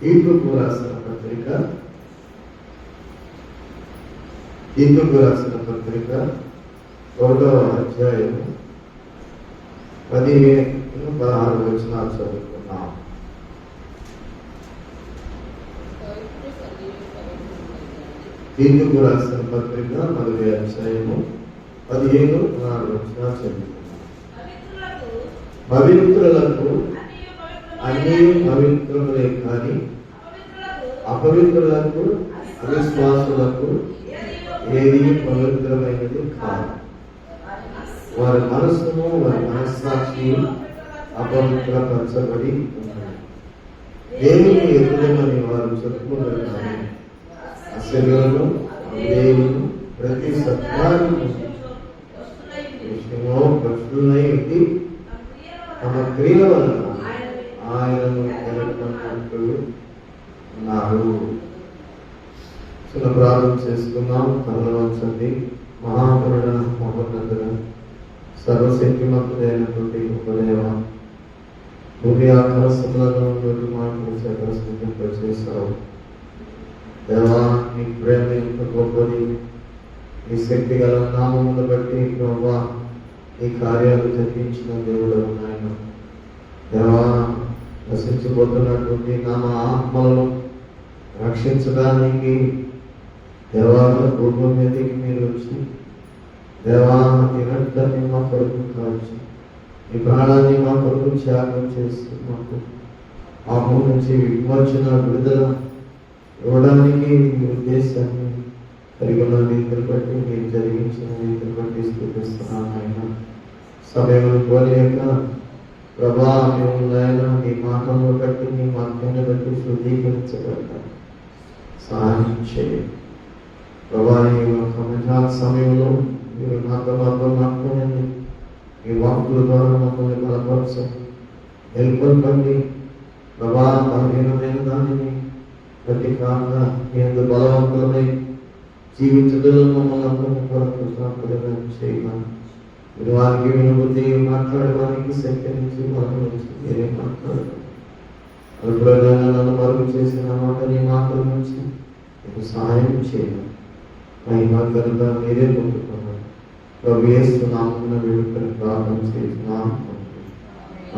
తీతుకు రాసిన పత్రిక 1వ అధ్యాయం 15-16 వచనాలు చదువుకున్నాం. తీతుకు రాసిన పత్రిక 1వ అధ్యాయము 15-16 వచనాలు చదువుకున్నాం. పవిత్రులకు అన్ని పవిత్రులే కానీ అపవిత్రులకు అవిశ్వాసులకు ఏది పవిత్రమైనది కాదు. వారి మనస్సును వారి మనస్సాక్షి అపవిత్రపరచబడి ఉన్నాయి. దేవుని ఎదురమని వారు చెప్పుకున్నారు కానీ అసలు దేవుడు ప్రతి సత్యాన్ని విషయంలో ప్రశ్నలై తమ క్రియల వలన ఆయనను ఎదుర్కొన్నట్టు ఉన్నారు. చిన్న ప్రార్థన చేసుకున్నాం. కలవంచండి. మహాకరుణ మహోన్నతుడ సర్వశక్తిమంతుడైనటువంటి ఉపదేవ భూమి ఆకాశములను మాటలు చేశావు. దేవా, నీ ప్రేమ ఎంత గొప్పది. నీ శక్తి గల నామమును బట్టి ప్రభా ఈ కార్యాలు జరిగించిన దేవుడు ఆయన. దేవా, నశించిపోతున్నటువంటి నామ ఆత్మలను రక్షించడానికి దేవా భూమి మీదకి మీరు వచ్చి దేవా నిరంతరం మా కొరకు కాల్చి ఈ ప్రాణాన్ని మా కొరకు త్యాగం చేస్తూ మాకు పాపం నుంచి విమోచన విడుదల ఇవ్వడానికి మీ ఉద్దేశాన్ని కలిగిన రీతిని బట్టి మీరు జరిగించిన రీతిని బట్టి స్థుతిస్తున్నాను. ఆయన సమయం పోలేక ప్రభా మేము నాయన నీ మాటలను బట్టి నీ వాక్యాన్ని బట్టి శుద్ధీకరించబడతాం. సహాయం చేయండి ప్రభా. ఈ యొక్క సమయంలో మీరు నాతో మాట్లాడండి. మీ వాక్కుల ద్వారా మమ్మల్ని బలపరచండి, నెలకొల్పండి ప్రభా. బలహీనమైన దానిని బట్టి కాక నేను బలవంతులమై జీవించడంలో మమ్మల్ని అందరినీ కొరకు చేయమని మీరు వారికి వినబుద్ధి మాట్లాడడానికి సేకరించి బలం నుంచి మీరే మాట్లాడతారు. అల్పులైన నన్ను మరుగు చేసిన మాట నీ మాటల నుంచి మీకు సహాయం చేయాలి. మహిమకరంగా మీరే పొందుకున్నారు. ప్రభు యేసు నామమున వేడుకని ప్రార్థన చేస్తున్నాం.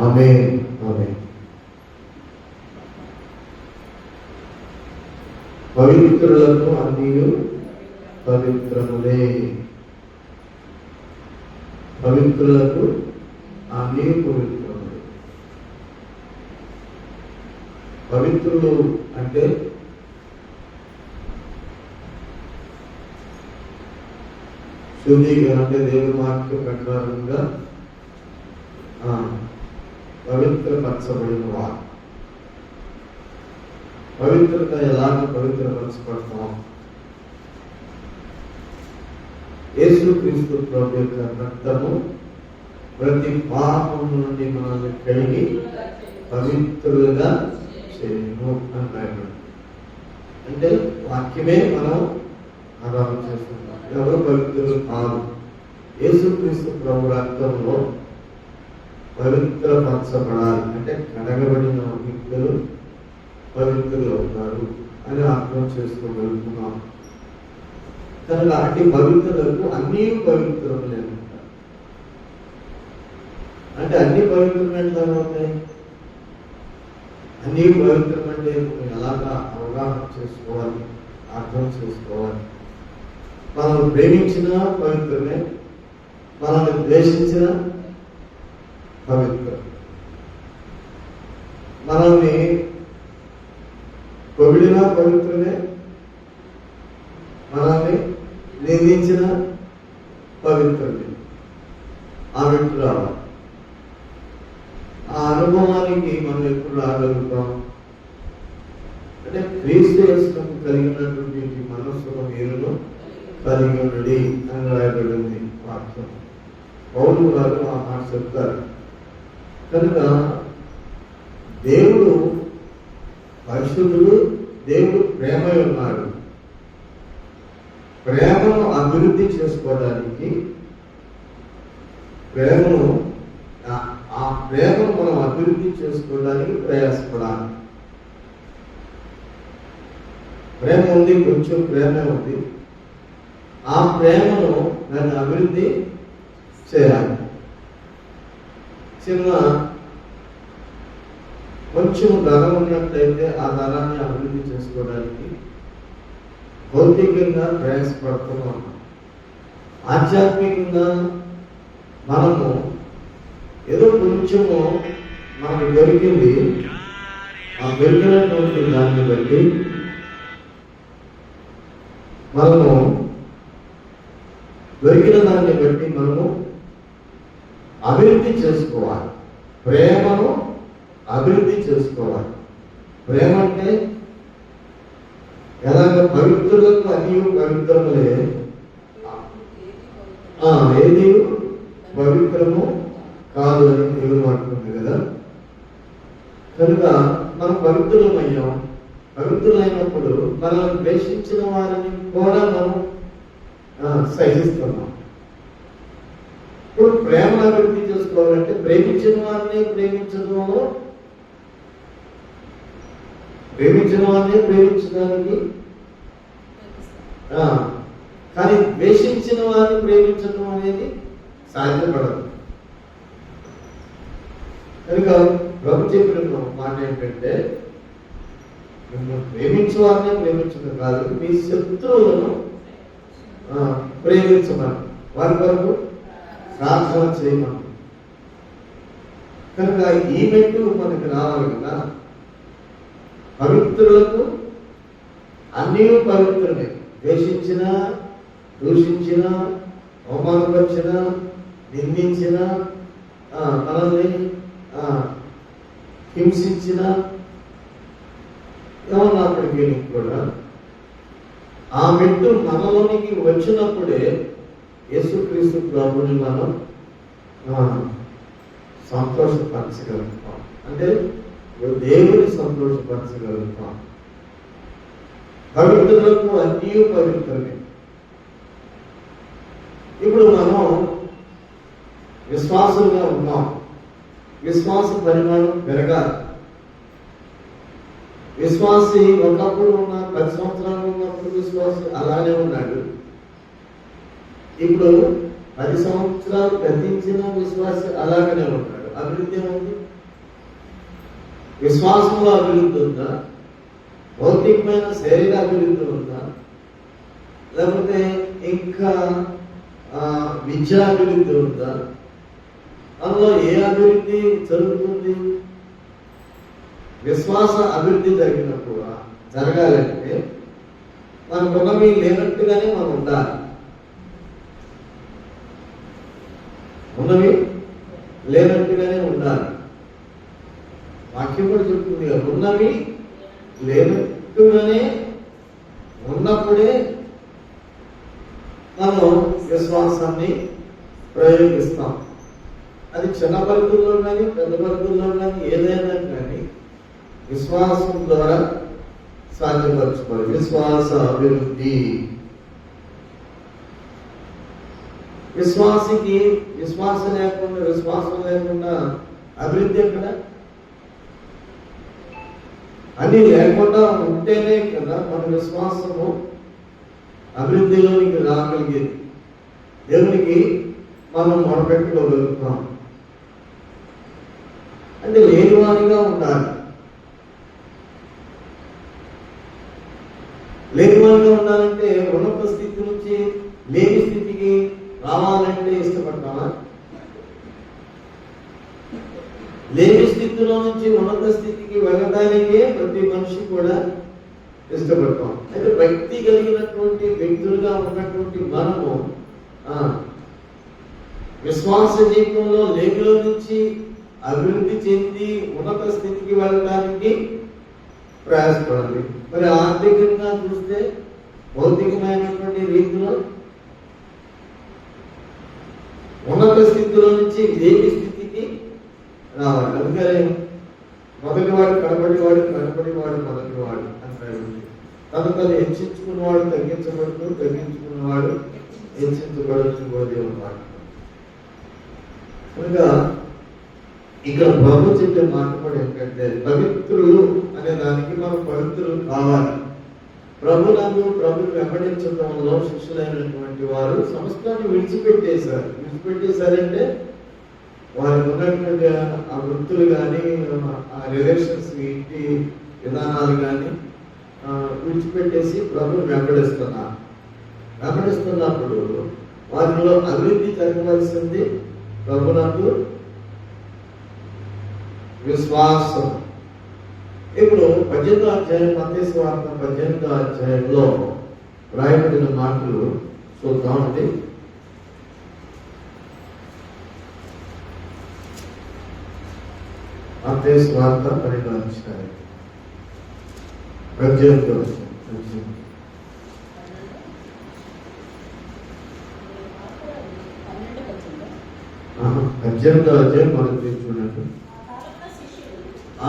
ఆమేన్. ఆమేన్. పవిత్రులకు అన్నీ పవిత్రములే. పవిత్రులకు అన్నీ పవిత్రములే. పవిత్రులు అంటే శుద్ధిగా అంటే దేవుని వాక్య ప్రకారంగా పవిత్రపరచబడిన వారు. పవిత్రత ఎలాగ పవిత్రపరచబడతాం? యేసుక్రీస్తు ప్రభు యొక్క రక్తము ప్రతి పాపం నుండి మనల్ని కడిగి పవిత్రులుగా చేయను అంటారు. అంటే వాక్యమే మనం ఆరాధన చేస్తున్నాం. ఎవరు పవిత్రులు కాదు. యేసుక్రీస్తు ప్రభు రక్తంలో పవిత్రపరచబడాలి అంటే కడగబడిన వ్యక్తులు పవిత్రులు అవుతారు అని అర్థం చేసుకోగలుగుతున్నాం. కనుక అట్టి పవిత్రులకు అన్ని పవిత్రములే అంటారు. అంటే అన్ని పవిత్రమైన తర్వాత అన్ని పవిత్రం అంటే ఎలాగా అవగాహన చేసుకోవాలి, అర్థం చేసుకోవాలి. మనల్ని ప్రేమించిన పవిత్రమే, మనల్ని ద్వేషించిన పవిత్రం, మనల్ని పొగిడిన పవిత్రమే, మనల్ని నిందించిన పవిత్రమే. ఆ వ్యక్తి రావాలి. ఆ అనుభవానికి మనం ఎప్పుడు రాగలుగుతాం అంటే క్రీస్తు యేసుకు కలిగినటువంటి మనస్సును మీరును కలిగి ఉన్నది అని రాయబడింది వాక్యం. పౌలు గారు ఆ మాట చెప్తారు. కనుక దేవుడు పరిశుద్ధుడు, దేవుడు ప్రేమ ఉన్నాడు. ప్రేమను అభివృద్ధి చేసుకోవడానికి ప్రేమను మనం అభివృద్ధి చేసుకోవడానికి ప్రయాసపడాలి. ప్రేమ ఉంది, కొంచెం ప్రేమ ఉంది. ఆ ప్రేమను దాన్ని అభివృద్ధి చేయాలి. చిన్న కొంచెం ధనం ఉన్నట్లయితే ఆ ధనాన్ని అభివృద్ధి చేసుకోవడానికి భౌతికంగా ప్రయాసపడుతున్నాం. ఆధ్యాత్మికంగా మనము ఏదో కొంచెము మనకు దొరికింది, ఆ దొరికినటువంటి దాన్ని బట్టి మనము అభివృద్ధి చేసుకోవాలి. ప్రేమను అభివృద్ధి చేసుకోవాలి. ప్రేమ అంటే ఎలాగ పవిత్రులకు అన్ని పవిత్రములే, ఏది పవిత్రము కాదు అని దేవుడు మాట్లాడుతుంది కదా. కనుక మనం పవిత్రులమయ్యాం. పవిత్రులైనప్పుడు మనం ద్వేషించిన వారిని కూడా మనం సహిస్తున్నాం. ఇప్పుడు ప్రేమను అభివృద్ధి చేసుకోవాలంటే ప్రేమించిన వారిని ప్రేమించడానికి, కానీ ద్వేషించిన వారిని ప్రేమించడం అనేది సాధ్యపడదు. కనుక ప్రభు చెప్పిన మాట ఏంటంటే, మిమ్మల్ని ప్రేమించే వారిని ప్రేమించడం కాదు, మీ శత్రువులను ప్రేమించమని, వారి కొరకు ప్రార్థన చేయమని. కనుక ఈ మెట్టు మనకి రావాలి కదా. పవిత్రులకు అన్నీ పవిత్రమే. ద్వేషించిన, దూషించిన, అవమానపరిచిన, నిందించిన, మనల్ని హింసించిన ఏమన్నప్పటికీ కూడా ఆ మెట్టు మనలోనికి వచ్చినప్పుడే యేసుక్రీస్తు ప్రభుని మనం సంతోషపరచగలుగుతాం. అంటే దేవుని సంతోషపరచగలుగుతాం. పవిత్రులకు అన్నీ పవిత్రమే. ఇప్పుడు మనం విశ్వాసంగా ఉన్నాం. విశ్వాస పరిమాణం పెరగాలి. విశ్వాసి ఒకప్పుడు ఉన్న 10 సంవత్సరాలు ఉన్నప్పుడు విశ్వాసి అలానే ఉన్నాడు. ఇప్పుడు 10 సంవత్సరాలు గతించిన విశ్వాసి అలాగనే ఉన్నాడు. అభివృద్ధి ఏముంది? విశ్వాసంలో అభివృద్ధి ఉందా? భౌతికమైన శరీర అభివృద్ధి ఉందా? లేకపోతే ఇంకా విద్యా అభివృద్ధి ఉందా? అందులో ఏ అభివృద్ధి జరుగుతుంది? విశ్వాస అభివృద్ధి జరిగినప్పుడు జరగాలంటే మనకున్నవి లేనట్టుగానే మనం ఉండాలి. ఉన్నవి లేనట్టుగానే ఉండాలి. వాక్యం కూడా చెప్తుంది కదా, ఉన్నవి లేనట్టుగానే ఉన్నప్పుడే మనం విశ్వాసాన్ని ప్రయోగిస్తాం. అది చిన్న పరిధుల్లో కానీ పెద్ద పరిధుల్లో కానీ ఏదైనా కానీ విశ్వాసం ద్వారా సాధ్యపరచుకోవాలి. విశ్వాస అభివృద్ధి. విశ్వాసం లేకుండా అభివృద్ధి ఎక్కడ? అన్ని లేకుండా ఉంటేనే కదా మన విశ్వాసము అభివృద్ధిలోనికి రాగలిగేది. దేవునికి మనం మొరపెట్టుకోగలుగుతాం. అంటే లేనివారిగా ఉండాలి. లేనివారిగా ఉండాలంటే ఉన్నత స్థితి నుంచి లేని స్థితికి రావాలంటే ఇష్టపడతామా? లేని స్థితిలో నుంచి ఉన్నత స్థితికి వెళ్ళడానికే ప్రతి మనిషి కూడా ఇష్టపడతాం. అయితే భక్తి కలిగినటువంటి వ్యక్తులుగా ఉన్నటువంటి మనము విశ్వాస జీవితంలో లేమిలో నుంచి అభివృద్ధి చెంది ఉన్నత స్థితికి వెళ్ళడానికి ప్రయాసపడాలి. మరి ఆర్థికంగా చూస్తే భౌతికమైనటువంటి రీతిలో ఉన్నత స్థితిలో నుంచి లేని స్థితికి రావాలి. అందుకనే మొదటివాడు కనబడివాడు, కనబడివాడు మొదటివాడు అంటాడు. తను హెచ్చించుకున్నవాడు తగ్గించబడుతూ, తగ్గించుకున్నవాడు హెచ్చించబడుతూ దేవుడు మాట. కనుక ఇక్కడ ప్రభు చెప్పే మాట కూడా ఏంటంటే పవిత్రులు అనే దానికి మనం పవిత్రులు కావాలి. ప్రభుని వెంబడించడంలో శిష్యులైనటువంటి వారు సమస్తాన్ని విడిచిపెట్టేశారంటే వారికి ఉన్నటువంటి ఆ వృత్తులు కానీ ఆ రిలేషన్స్ ఇంటి విధానాలు కానీ విడిచిపెట్టేసి ప్రభుని వెంబడిస్తున్నప్పుడు వారిలో అభివృద్ధి జరగవలసింది ప్రభునందు విశ్వాసం. ఇప్పుడు 18వ అధ్యాయం మత్తయి సువార్త 18వ అధ్యాయంలో రాయబడిన మాటలు చూద్దామండి. మత్తయి సువార్త 12వ అధ్యాయం 18వ అధ్యాయం. మొదటి చూడండి.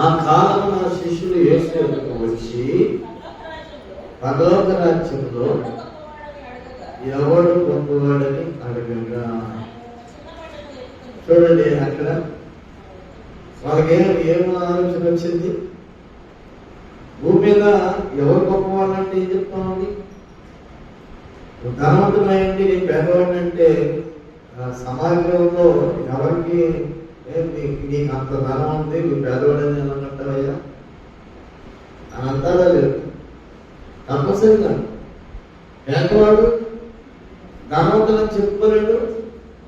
ఆ కాలమున శిష్యులు యేసు యొద్దకు వచ్చి పరలోక రాజ్యంలో ఎవడు గొప్పవాడని అడగగా, చూడండి అక్కడ వాళ్ళకి ఏం ఆలోచన వచ్చింది? భూమి మీద ఎవరు గొప్పవాళ్ళంటే ఏం చెప్తా ఉంది? ధనవంతుడైంది నీ పేదవాడిని అంటే సమాజంలో ఎవరికి నీకు అంత ధనం ఉంది, నువ్వు పేదవాడని ఏమన్నట్టవయ్యా అని అంటారా లేదు? తప్పనిసరిగా పేదవాడు ధనవంతులని చెప్పుకోలేడు,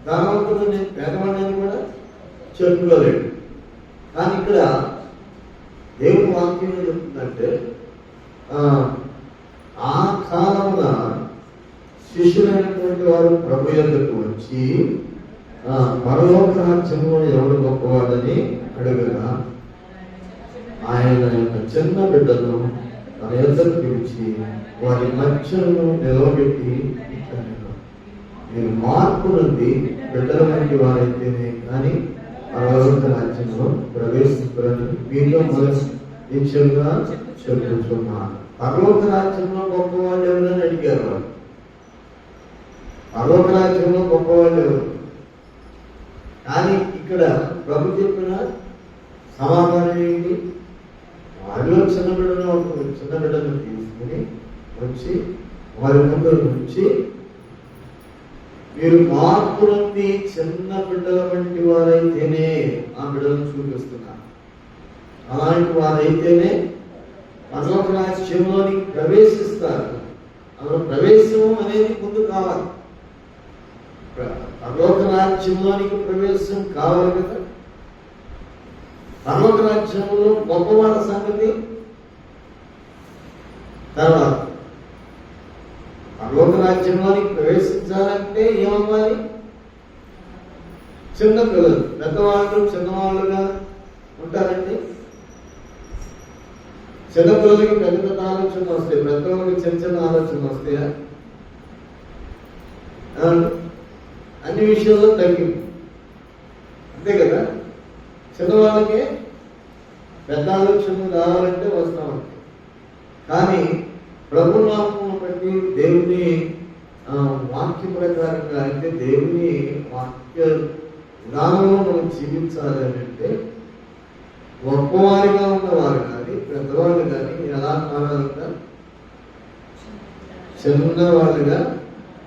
ధనవంతుడు నేను పేదవాడిని కూడా చెప్పుకోలేడు. కానీ ఇక్కడ దేవుని వాక్యం చెప్తుందంటే ఆ కాలంలో శిష్యులైనటువంటి వారు ప్రభు యొద్దకు వచ్చి పరలోక రాజ్యంలో ఎవరు గొప్పవాడని అడగగా, ఆయన యొక్క చిన్న బిడ్డను తన యొద్దకు పిలిచి వారి మధ్యను నిలవబెట్టి మీరు మార్పు నుండి బిడ్డల వంటి వారైతేనే కానీ పరలోక రాజ్యంలో ప్రవేశించరని మీతో మొదటి నిత్యంగా చెప్పుతున్నాను. పరలోక రాజ్యంలో గొప్పవాళ్ళు ఎవరని అడిగారు వాళ్ళు. పరలోక రాజ్యంలో గొప్పవాళ్ళు ఎవరు? కానీ ఇక్కడ ప్రభు చెప్పిన సమాధానం ఏంటి? వాళ్ళు చిన్న బిడ్డను తీసుకుని వచ్చి వారి ముందు నుంచి మీరు మార్పు నుండి చిన్న బిడ్డల వంటి వారైతేనే, ఆ బిడ్డలను చూపిస్తున్నారు, అలాంటి వారైతేనే పరలోక రాజ్యంలోనికి ప్రవేశిస్తారు. అందులో ప్రవేశం అనేది ముందు కావాలి. పరలోక రాజ్యంలోనికి ప్రవేశం కావాలి కదా. పరలోక రాజ్యంలో గొప్పవాళ్ళ సంగతి తర్వాత. పరలోక రాజ్యంలోనికి ప్రవేశించాలంటే ఏమవ్వాలి? చిన్న పిల్లలు, పెద్దవాళ్ళు చిన్నవాళ్ళుగా ఉంటారండి. చిన్నపిల్లలకి పెద్ద పెద్ద ఆలోచన వస్తాయి, పెద్దవాళ్ళకి చిన్న చిన్న ఆలోచన వస్తాయా? అన్ని విషయాల్లో తగ్గింది, అంతే కదా. చిన్నవాళ్ళకి పెద్ద ఆలోచనలు రావాలంటే వస్తా ఉంటాయి. కానీ ప్రభు నామమును బట్టి దేవుని వాక్య ప్రకారంగా అంటే దేవుని వాక్య విధానంలో మనం జీవించాలి అని అంటే గొప్పవారిగా ఉన్నవారు కానీ పెద్దవాళ్ళు కానీ ఎలా మారాలంట? చిన్నవాళ్ళుగా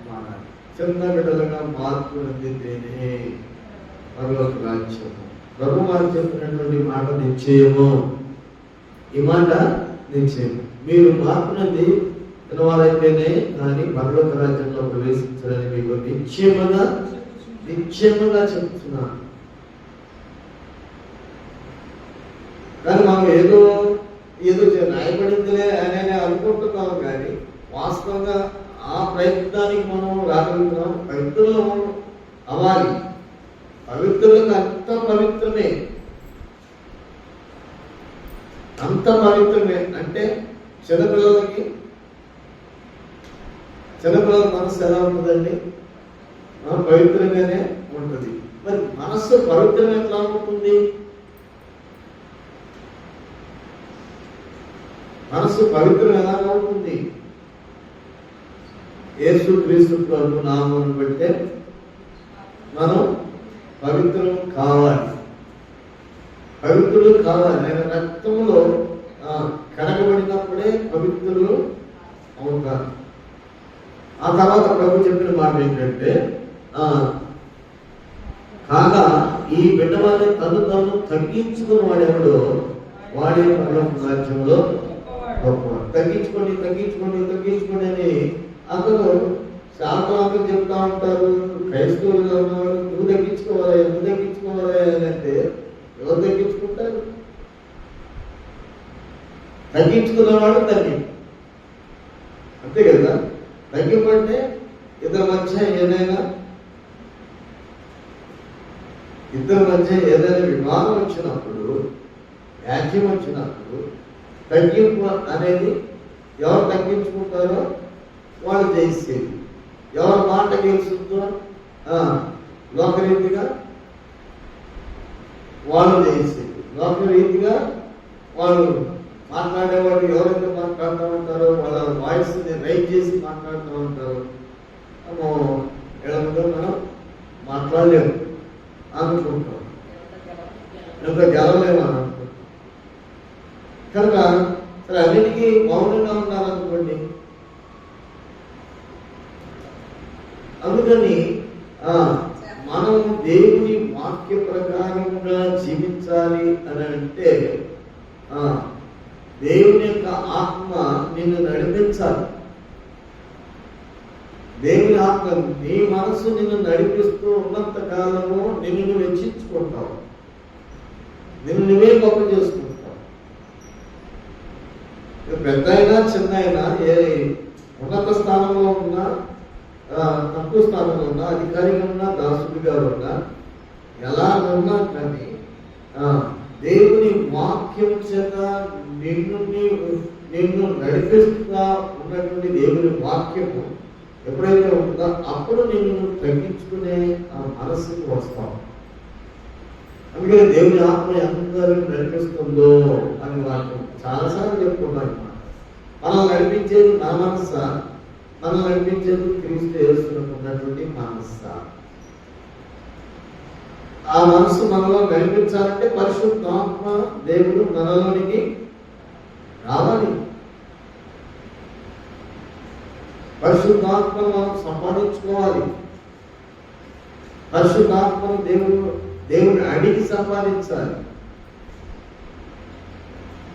మారాలి. చిన్న బిడ్డలుగా మార్పు పొందితేనే పరలోక రాజ్యం. ప్రభు వారు చెప్పినటువంటి మాట నిశ్చయము. ఈ మాట నిశ్చయం. మీరు మార్పునంది చిన్నవారైతేనే కానీ పరలోక రాజ్యంలో ప్రవేశించాలని మీకు నిశ్చయముగా చెప్తున్నాను. కానీ మనం ఏదో న్యాయపడిందిలే అని అనుకుంటున్నాం, కానీ వాస్తవంగా ఆ ప్రయత్నానికి మనం రాగలుగుతున్నాం. పవిత్రులు అవ్వాలి. పవిత్రులకు అంత పవిత్రమే, అంత పవిత్రమే. అంటే చిన్నపిల్లల మనస్సు ఎలా ఉంటుందండి? పవిత్రంగానే ఉంటుంది. మరి మనస్సు పవిత్రం ఎట్లా ఉంటుంది? మనస్సు పవిత్రం ఎలా ఉంటుంది? యేసు క్రీస్తు ప్రభు నామమును బట్టే మనం పవిత్రం కావాలి. పవిత్రులు కావాలి. ఆయన రక్తంలో కడగబడినప్పుడే పవిత్రులు అవుతారు. ఆ తర్వాత ప్రభు చెప్పిన మాట ఏంటంటే, కాగా ఈ బిడ్డవాడిని తను తగ్గించుకుని వాడెవడో వాడే పరలోక రాజ్యంలో గొప్పవాడు. తగ్గించుకొని అని అందరూ శాస్త్రాలు చెప్తా ఉంటారు. క్రైస్తవులుగా ఉన్నవాడు నువ్వు తగ్గించుకోవాలి అని అంటే ఎవరు తగ్గించుకుంటారు? తగ్గించుకున్నవాడు అంతే కదా. తగ్గిపంటే ఇద్దరి మధ్య ఏదైనా వివాదం వచ్చినప్పుడు, వ్యాఖ్యం వచ్చినప్పుడు తగ్గింపు అనేది ఎవరు తగ్గించుకుంటారో వాళ్ళు చేసేది. ఎవరి మాట గెలుస్తుందో లోకరీతిగా వాళ్ళు చేసేది. లోకరీతిగా వాళ్ళు మాట్లాడేవాళ్ళు ఎవరైతే మాట్లాడుతూ ఉంటారో వాళ్ళ వాయిస్ని రైజ్ చేసి మాట్లాడుతూ ఉంటారు. ముందు మనం మాట్లాడలేము అనుకుంటాం, ఎంత గెలవలేము అని అనుకుంటాం. కనుక సరే అన్నిటికీ మౌనంగా ఉన్నారనుకోండి. అందుకని మనం దేవుని వాక్య ప్రకారంగా జీవించాలి అని అంటే దేవుని యొక్క ఆత్మ నిన్ను నడిపించాలి. దేవుని ఆత్మ నీ మనసు నిన్ను నడిపిస్తూ ఉన్నంత కాలము నిన్ను నువ్వు హెచ్చించుకుంటావు, నిన్ను నువ్వే గొప్ప చేసుకుంటావు. పెద్ద అయినా చిన్న అయినా, ఏ ఉన్నత స్థానంలో ఉన్నా తక్కువ స్థానంలో ఉన్నా, అధికారిగా ఉన్నా దాసుడిగా ఉన్నా, ఎలా ఉన్నా కానీ దేవుని వాక్యం చేత నిన్ను నడిపిస్తున్నా ఉన్నటువంటి దేవుని వాక్యము ఎప్పుడైతే ఉంటుందో అప్పుడు నిన్ను తగ్గించుకునే ఆ మనస్సుకు వస్తావు. అందుకని దేవుని ఆత్మ అందరూ నడిపిస్తుందో అని వాళ్ళు చాలాసార్లు చెప్పుకున్నారు. మనం నడిపించేది మన మనస్సా, మనం నడిపించేది క్రీస్తు యేసుకున్నటువంటి మనస్సా? ఆ మనసు మనలో నడిపించాలంటే పరిశుద్ధాత్మ దేవుడు మనలోనికి రావాలి. పరిశుద్ధాత్మను మనం సంపాదించుకోవాలి. పరిశుద్ధాత్మను దేవుని అడిగి సంపాదించాలి.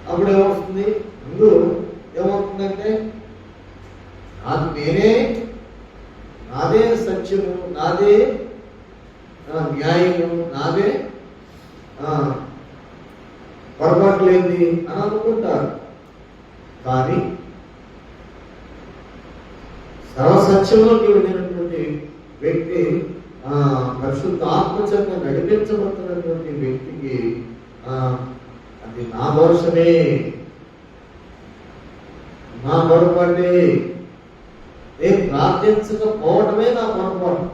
అప్పుడు ఏమవుతుంది? ముందు ఏమవుతుందంటే నాదే సత్యము, నాదే న్యాయము, నాదే పొరపాటు లేని అని అనుకుంటారు. కానీ సర్వసత్యంలోకి వెళ్ళినటువంటి వ్యక్తి, పరిశుద్ధ ఆత్మచేత నడిపించబడుతున్నటువంటి వ్యక్తికి అది నా దోషమే, నా పొరపాటే, నేను ప్రార్థించకపోవడమే నా పొరపాటు.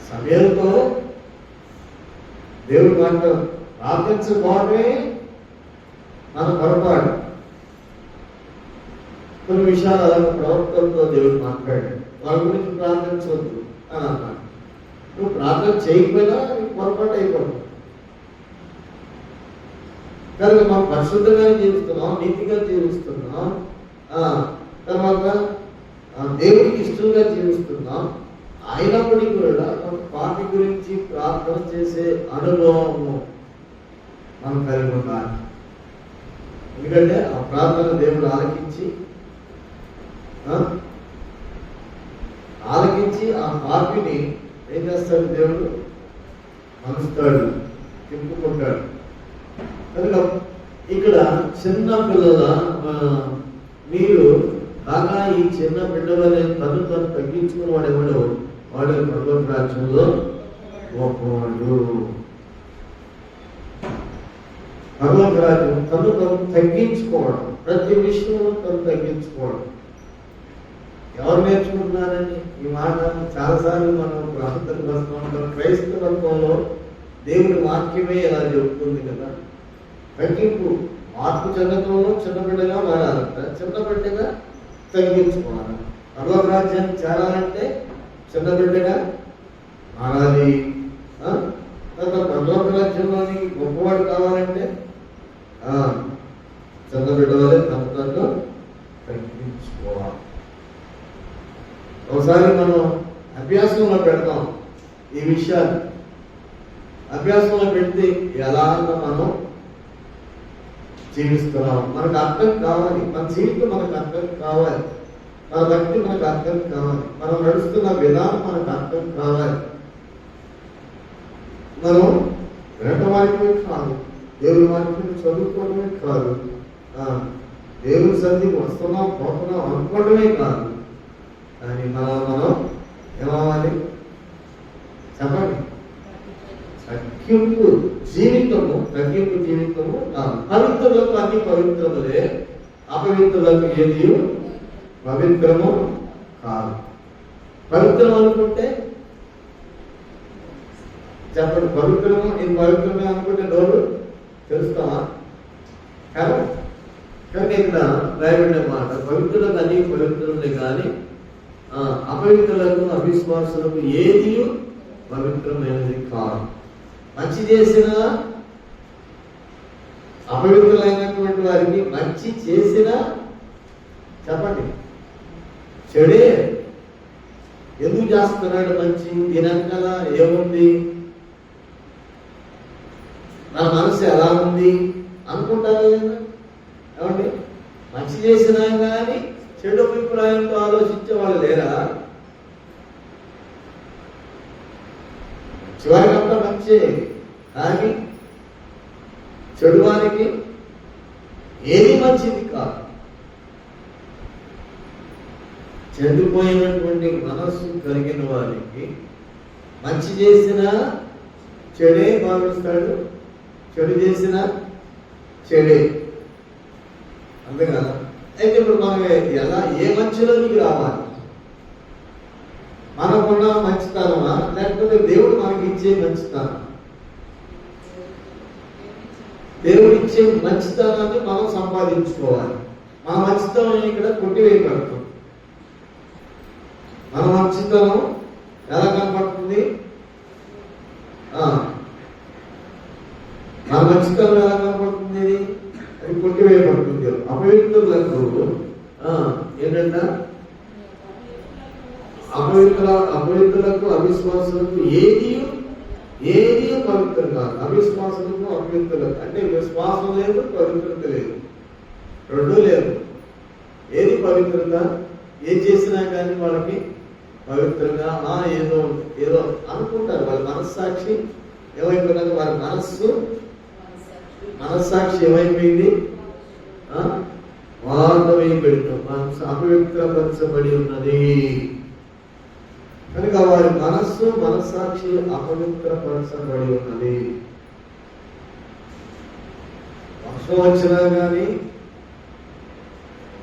సమయంతో దేవుడు మాట ప్రార్థించకపోవడమే మన పొరపాటు. కొన్ని విషయాలు అలాగే ప్రవక్తలతో దేవుడు మాట్లాడాడు. వాళ్ళ గురించి ప్రార్థించవద్దు అని అన్నాడు. నువ్వు ప్రార్థన చేయకపోయినా నీకు పొరపాటు అయిపోతుంది. కనుక మనం పరిశుద్ధంగా జీవిస్తున్నాం, నీతిగా జీవిస్తున్నాం, తర్వాత దేవుడికి ఇష్టంగా జీవిస్తున్నాం. అయినప్పటికీ కూడా మన పార్టీ గురించి ప్రార్థన చేసే అనుభవము మనం కలిగి ఉండాలి. ఎందుకంటే ఆ ప్రార్థన దేవుడు ఆలకించి ఆ పాపిని ఏం చేస్తాడు? దేవుడు మలుస్తాడు, తిప్పుకుంటాడు. కనుక ఇక్కడ చిన్న పిల్లల మీరు కాగా ఈ చిన్న బిడ్డవనే తను తగ్గించుకుని వాడేవాడు వాడే పరలోక రాజ్యంలో గొప్పవాడు. పరలోక రాజ్యం తను తగ్గించుకోవడం, ప్రతి విషయంలో తను తగ్గించుకోవడం. ఎవరు నేర్చుకుంటున్నారని ఈ మాట చాలాసార్లు మనం ప్రార్థనకు వస్తూ ఉంటాం. క్రైస్తవంలో దేవుని వాక్యమే ఇలా చెబుతుంది కదా, తగ్గింపు. మార్పు చెందడంలో చిన్నబిడ్డగా మారాలంట, చిన్నబిడ్డగా తగ్గించుకోవాలి. పరలోక రాజ్యాన్ని చేరాలంటే చిన్నబిడ్డగా మారాలి. తర్వాత పరలోక రాజ్యంలోని గొప్పవాడు కావాలంటే చిన్న బిడ్డ వల్లే తన తను తగ్గించుకోవాలి. ఒకసారి మనం అభ్యాసంలో పెడతాం ఈ విషయాలు. అభ్యాసంలో పెడితే ఎలా మనం జీవిస్తున్నాం మనకు అర్థం కావాలి. మన జీవితం మనకు అర్థం కావాలి. మన భక్తి మనకు అర్థం కావాలి. మనం నడుస్తున్న విధానం మనకు అర్థం కావాలి. మనం వినట వాక్యమే కాదు, దేవుని వాక్యం చదువుకోవడమే కాదు, దేవుని సన్నిధికి వస్తున్నాం పోతున్నాం అనుకోవడమే కాదు, కానీ మనం ఏమవ్వాలి చెప్పండి. తగ్గింపు జీవితము పవిత్రులకు అన్ని పవిత్రములే, అపవిత్రులకు ఏది పవిత్రము కాదు. పవిత్రం అనుకుంటే చెప్పండి, పవిత్రము ఇది పవిత్రమే అనుకుంటే నోరు తెలుస్తావా? కానీ ఇక్కడ రాయబడిన మాట పవిత్రులకు అన్ని పవిత్రులే కానీ అపవిత్రులకు అవిశ్వాసులకు ఏది పవిత్రమైనది కాదు. మంచి చేసిన అపవిత్రులైనటువంటి వారికి మంచి చేసిన చెప్పండి చెడే. ఎందుకు చేస్తున్నాడు మంచి? దీనంకల ఏముంది? నా మనసు ఎలా ఉంది అనుకుంటారు కదా. ఏమండి, మంచి చేసినా కానీ చెడు అభిప్రాయంతో ఆలోచించే వాళ్ళు లేరా? చివరికంతా మంచి కానీ చెడు వారికి ఏది మంచిది కాదు. చెడిపోయినటువంటి మనస్సు కలిగిన వారికి మంచి చేసిన చెడే భావిస్తాడు, చెడు చేసిన చెడే. అంతేగా? అయితే ఇప్పుడు మనం ఎలా ఏ మంచిలోనికి రావాలి? మనకున్న మంచితనమా లేకపోతే దేవుడు మనకి ఇచ్చే మంచితనం? దేవుడు ఇచ్చే మంచితనాన్ని మనం సంపాదించుకోవాలి. మన మంచితనం ఇక్కడ కొట్టివేయబడుతుంది. మన మంచితనం ఎలా కనపడుతుంది? మన మంచితనం ఎలా కనపడుతుంది? అది కొట్టివేయబడుతుంది. అపవిత్రులకు ఏంటంట? అపవిత్రులకు అవిశ్వాసులకు ఏది పవిత్రం కాదు. అవిశ్వాసులకు అపవిత్రులకు అంటే విశ్వాసం లేదు, పవిత్రత లేదు, రెండూ లేదు. ఏది పవిత్రత? ఏం చేసినా కానీ వాళ్ళకి పవిత్రంగా ఏదో ఏదో అనుకుంటారు. వాళ్ళ మనస్సాక్షి ఏమైపోయినది? వాళ్ళ మనస్సాక్షి ఏమైపోయింది? వార్త వేయబడిన మనసు అపవిత్రపరచబడి ఉన్నది కనుక వారి మనస్సాక్షి అపవిత్రపరచబడి ఉన్నది. వర్షం వచ్చినా కానీ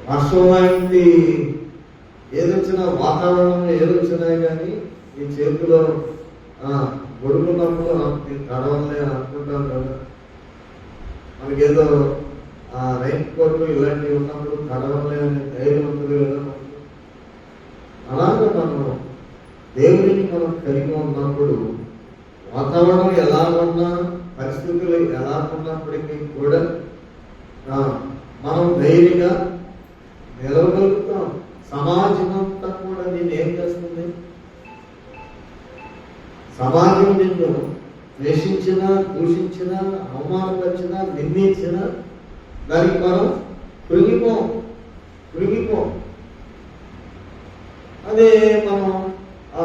వర్షం లాంటి ఏదొచ్చినా వాతావరణం ఏదొచ్చినా కానీ ఈ చేతిలో గొడుగున్నప్పుడు తడవలే అనుకుంటాం కదా. మనకేదో రైన్ కోట్లు ఇలాంటివి ఉన్నప్పుడు తడవలే అనే ధైర్యం ఉంటుంది కదా. అలాగే మనం దేవుడిని మనం కలిగి ఉన్నప్పుడు వాతావరణం ఎలా ఉన్నా, పరిస్థితులు ఎలా ఉన్నప్పటికీ కూడా మనం ధైర్యంగా నిలవగలుగుతాం. సమాజం అంతా కూడా నేను ఏం చేస్తుంది? సమాజం నిన్ను ద్వేషించినా, దూషించినా, అవమానపరిచినా, నిందించినా దానికి మనం కృంగిపోం. అదే మనం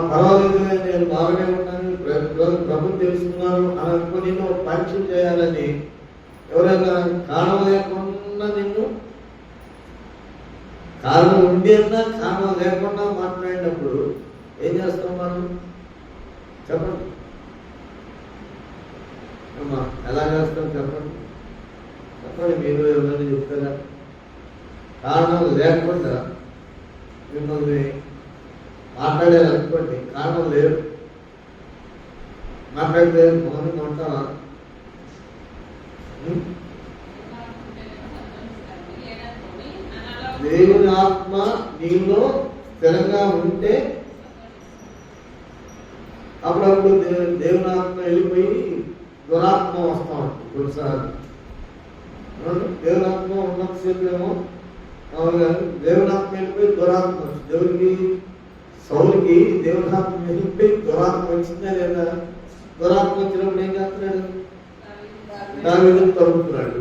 పర్వాలేదు, నేను బాగానే ఉన్నాను, ప్రభు తెలుసుకున్నాను అని అనుకుని నిన్ను పరీక్ష చేయాలని ఎవరైనా కారణం లేకుండా నిన్ను కారణం ఉండేనా కారణం లేకుండా మాట్లాడినప్పుడు ఏం చేస్తాం మనం? చెప్పండి అమ్మా, ఎలా చేస్తాం చెప్పండి? మీరు ఎవరైనా చెప్తారా? కారణం లేకుండా మిమ్మల్ని మాట్లాడారు అనుకోండి, కారణం లేదు, మాట్లాడితే మౌనం ఉంటావా? దేవుని ఆత్మ నీలో స్థిరంగా ఉంటే అప్పుడప్పుడు దేవుని ఆత్మ వెళ్ళిపోయి దురాత్మ వస్తా ఉంటుంది కొన్నిసార్లు. దేవునాత్మ ఉన్నంతసేపు ఏమో దేవునాత్మ వెళ్ళిపోయి దురాత్మ వచ్చింది. దేవుడికి సౌలుకి దేవునాత్మ వెళ్ళిపోయి దురాత్మ వచ్చిందా లేదా? దురాత్మ వచ్చినప్పుడు ఏం చేస్తున్నాడు? దావీదుని తరుగుతున్నాడు.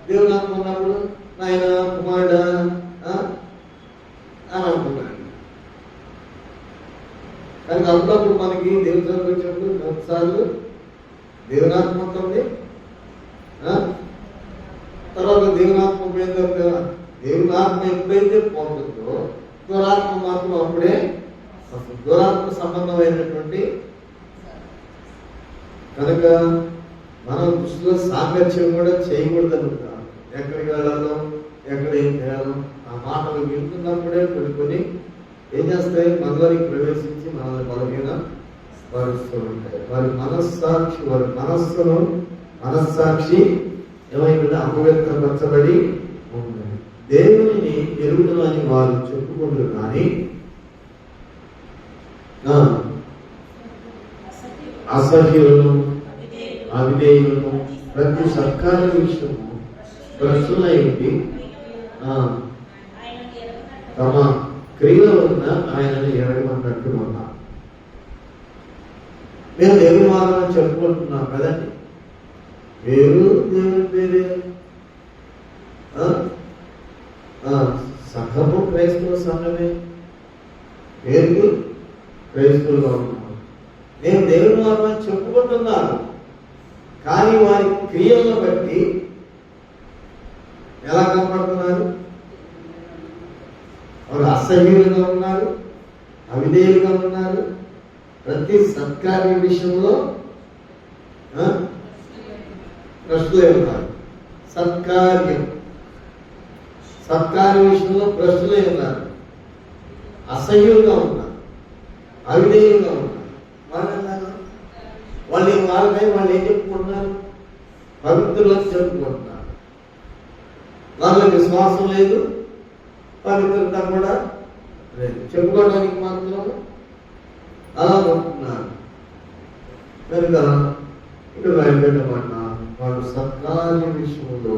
దేవునాత్మ ఉన్నప్పుడు నాయన కుమారుడా అని అంటున్నాడు. కానీ అప్పుడప్పుడు మనకి దేవుని వచ్చినప్పుడు 3 సార్లు దేవునాత్మ ఉంటుంది, తర్వాత దేవునాత్మ పోయిందో కదా. దేవునాత్మ ఎప్పుడైతే పోతుందో దురాత్మ మాత్రం అప్పుడే దురాత్మ సంబంధమైనటువంటి కనుక మనం దృష్టిలో సాంగత్యం కూడా చేయకూడదు అనుకుంటాం. ఎక్కడికి వెళ్ళాలో ఎక్కడ ఏం చేయాలో ఆ మాటలు వింటున్నప్పుడే కొన్ని ఏం చేస్తాయి? మనలోకి ప్రవేశించి మనల్ని బలహీన పరుస్తూ ఉంటాయి. వారి మనస్సాక్షి ఏమైనా అపవిత్రపరచబడి ఉంటుంది. దేవునిని ఎరుగుదను అని వారు చెప్పుకుంటారు, కానీ అసహ్యులను అవిధేయులను ప్రతి సర్కార విషయము ప్రశ్నలై ఉండి తమ క్రియల వలన ఆయనను ఎరగమన్నట్టు ఉన్నారు. మేము దేవుని వారం అని చెప్పుకుంటున్నాం కదండి. పేరు దేవుని పేరే. సంఘము క్రైస్తవ సంఘమే, పేరుకు క్రైస్తవులుగా ఉన్నాం. నేను దేవుని వారం అని చెప్పుకుంటున్నాను, కానీ వారి క్రియలను బట్టి ఎలా కనపడుతున్నారు? వారు అసహ్యులుగా ఉన్నారు, అవిధేయులుగా ఉన్నారు, ప్రతి సత్కార్య విషయంలో ప్రశ్నలే ఉన్నారు. సత్కార్య విషయంలో ప్రశ్నలే ఉన్నారు, అసహ్యులుగా ఉన్నారు, అవిధేయులుగా ఉన్నారు. వాళ్ళపై వాళ్ళు ఏం చెప్పుకుంటున్నారు? పవిత్రులను చెప్పుకుంటున్నారు. వాళ్ళకి విశ్వాసం లేదు, పవిత్రత కూడా లేదు, చెప్పుకోవడానికి మాత్రం అలా ఉంటున్నారు. కనుక ఇక్కడ రాయబడినమాట వాళ్ళు సత్కార్య విషయంలో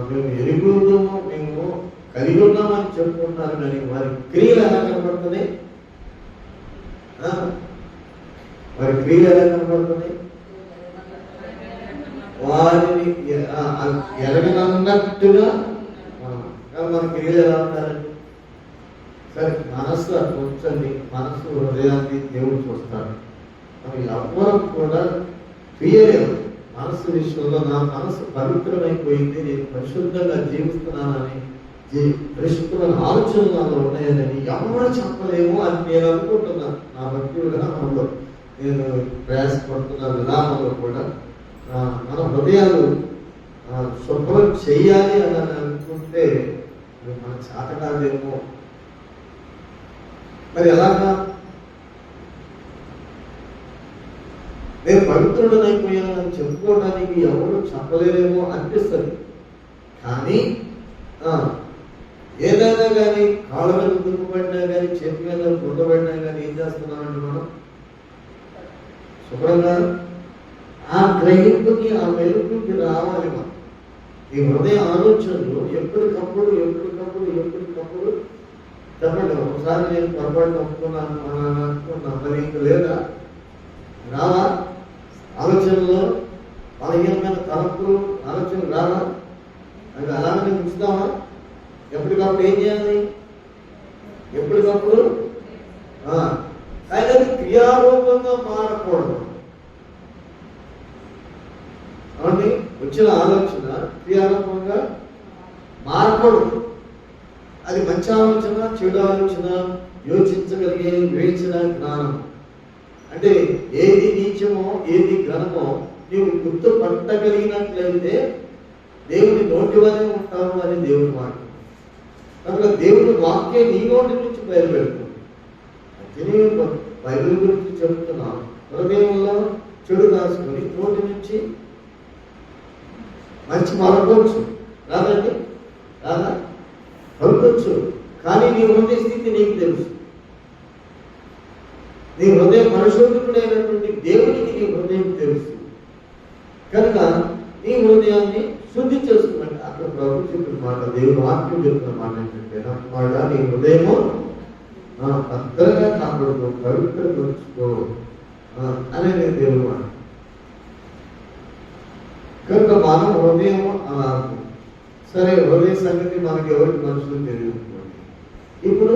మేము ఎరుగుతాము, మేము కలిగి ఉన్నామని చెప్పుకుంటున్నారు, కానీ వారి క్రియలు ఎలా కనబడుతున్నాయి? వారి క్రియలు ఎలా కనబడుతున్నాయి? వారిని ఎరగనన్నట్టుగా మన క్రియలు ఎలా ఉంటారండి? సరే, మనస్సు అట్లా ఉంచండి, మనస్సు హృదయాన్ని దేవుడు చూస్తాడు. మనం ఎవ్వరం కూడా క్రియలేదు. మనస్సు విషయంలో నా మనస్సు పవిత్రమైపోయింది, నేను పరిశుద్ధంగా జీవిస్తున్నానని, పరిశుద్ధమైన ఆలోచనలు నాలో ఉన్నాయని ఎవరు చెప్పలేము అని నేను అనుకుంటున్నాను. నా భక్తి విధానంలో నేను ప్రయాసపడుతున్న విధానంలో కూడా మన హృదయాలు శుభ్రం చెయ్యాలి అని అనుకుంటే మన చేత కాదేమో. మరి ఎలాగా? నేను పవిత్రుడనైపోయానని చెప్పుకోవడానికి ఎవరు చెప్పలేరేమో అనిపిస్తుంది. కానీ ఏదైనా కానీ కాళ్ళ మీద దుఃఖపడినా కానీ చేతి మీద గుండబడినా కానీ ఏం చేస్తున్నామండి మనం? శుభ్రంగా ఆ గ్రహింపుకి, ఆ మెలుపుకి రావాలి. మనం ఈ హృదయ ఆలోచనలు ఎప్పటికప్పుడు చెప్పండి. ఒకసారి నేను పొరపాటు ఒప్పుకున్నాను అనుకున్నా, మరి ఇంక లేదా? రావా ఆలోచనలో? బలహీనమైన తలంపులు ఆలోచనలు రావా? అది అలానే ఉంచుతామా? ఎప్పటికప్పుడు ఏం చేయాలి? ఎప్పటికప్పుడు కానీ అది క్రియారూపంగా మారకూడదు. అవునండి, వచ్చిన ఆలోచన క్రియారూపంగా మారకూడదు. అది మంచి ఆలోచన, చెడు ఆలోచన, యోచించగలిగే వివేచన జ్ఞానం. అంటే ఏది నీచమో ఏది ఘనమో నీవు గుర్తుపట్టగలిగినట్లయితే దేవుని నోటి వలె ఉంటావు అని దేవుని మాట. కనుక దేవుని వాక్యం నీ నోటి నుంచి బయలుపెడుతుంది. అది బైబిల్ గురించి చెబుతున్నాను. హృదయంలో చెడు దాచుకొని నోటి నుంచి మంచి మరొకవచ్చు రాదండి, రాదా? పలుకొచ్చు. కానీ నీ హృదయ స్థితి నీకు తెలుసు. నీ హృదయం పరిశోధకుడైనటువంటి దేవునికి నీ హృదయం తెలుసు. కనుక నీ హృదయాన్ని శుద్ధి చేసుకున్నట్టు అక్కడ ప్రభు చెప్పిన మాట, దేవుడు వాక్యం చెప్తున్న మాట ఏంటంటే, మాట నీ హృదయము భద్రంగా కాపాడుకో, పవిత్రపరుచుకో అనేది దేవుడు మాట. కనుక మనం హృదయం అలా సరే, హృదయ సంగతి మనకి ఎవరికి మనుషులు తెలియదు. ఇప్పుడు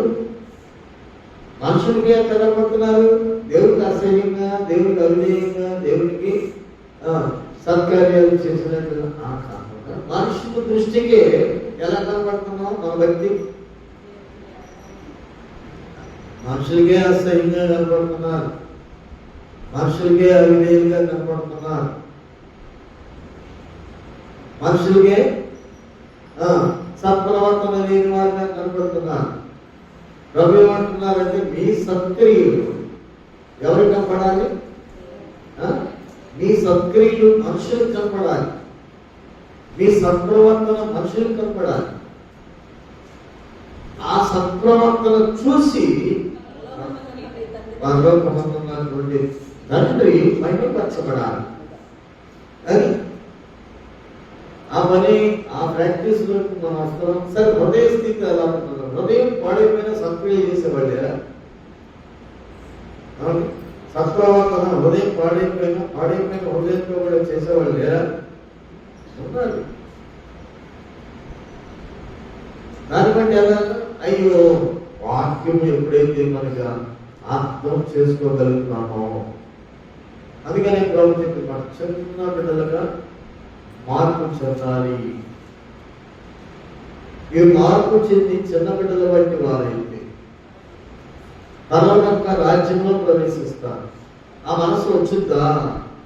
మనుషులకి ఎంత కనపడుతున్నారు? దేవుడికి అసహ్యంగా, దేవుడికి అవినయంగా, దేవుడికి సత్కార్యాలు చేసినట్టు కాకుండా మనుషుల దృష్టికి ఎలా కనపడుతున్నాం? మన భక్తి మనుషులకే అసహ్యంగా కనపడుతున్నారు, మనుషులకే అవినయంగా కనపడుతున్నారు, మనుషులకే సత్ప్రవర్తన లేని వారిగా కనపడుతున్నారు. ప్రభు ఏమంటున్నారంటే, మీ సత్క్రియలు ఎవరికి కనపడాలి? మీ సత్క్రియలు మనుషులకు కనపడాలి, మీ సత్ప్రవర్తన మనుషులకు కనపడాలి. ఆ సత్ప్రవర్తన చూసి పరలోకమందున్నటువంటి తండ్రి మహిమపరచబడాలి. అది ఆ పని, ఆ ప్రాక్టీస్ లోకి మనం వస్తున్నాం. సరే, హృదయ స్థితి ఎలా ఉంటున్నాం? హృదయం పాడైపోయిన సత్క్రియ చేసేవాళ్ళేరా? సత్ప్రవర్తన హృదయం పాడైపోయిన హృదయంతో కూడా చేసేవాళ్ళు లేరా? ఉన్నారు. దాన్ని బట్టి ఎలా? అయ్యో, వాక్యం ఎప్పుడైతే మనగా అర్థం చేసుకోగలుగుతామో, అందుకనే ప్రభు చెప్పి మన చిన్న బిడ్డలుగా మార్పు చెందాలి. ఈ మార్పు చెంది చిన్న బిడ్డల వంటి వారైతే పరలోక రాజ్యంలో ప్రవేశిస్తారు. ఆ మనసు వచ్చిద్దా?